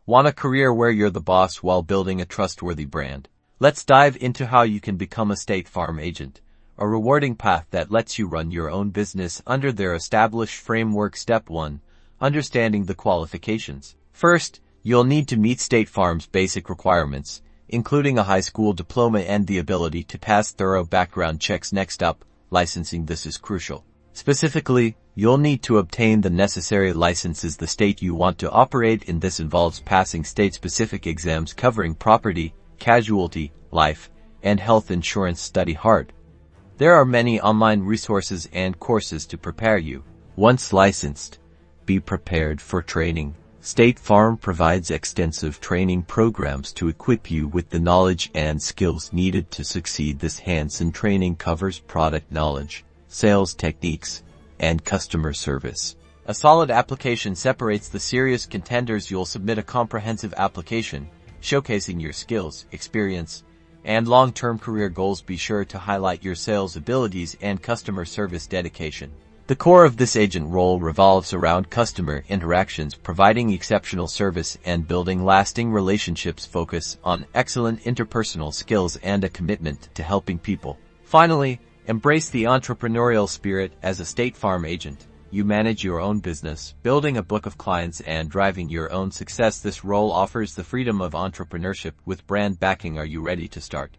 Want a career where you're the boss while building a trustworthy brand? Let's dive into how you can become a State Farm agent, a rewarding path that lets you run your own business under their established framework. Step 1. Understanding the qualifications. First, you'll need to meet State Farm's basic requirements, including a high school diploma and the ability to pass thorough background checks. Next up, licensing. This is crucial. Specifically, you'll need to obtain the necessary licenses the state you want to operate in. This involves passing state-specific exams covering property, casualty, life, and health insurance. Study hard. There are many online resources and courses to prepare you. Once licensed, be prepared for training. State Farm provides extensive training programs to equip you with the knowledge and skills needed to succeed. This hands-on training covers product knowledge, sales techniques, and customer service. A solid application separates the serious contenders. You'll submit a comprehensive application, showcasing your skills, experience, and long-term career goals. Be sure to highlight your sales abilities and customer service dedication. The core of this agent role revolves around customer interactions, providing exceptional service and building lasting relationships. Focus on excellent interpersonal skills and a commitment to helping people. Finally, embrace the entrepreneurial spirit. As a State Farm agent, you manage your own business, building a book of clients and driving your own success. This role offers the freedom of entrepreneurship with brand backing. Are you ready to start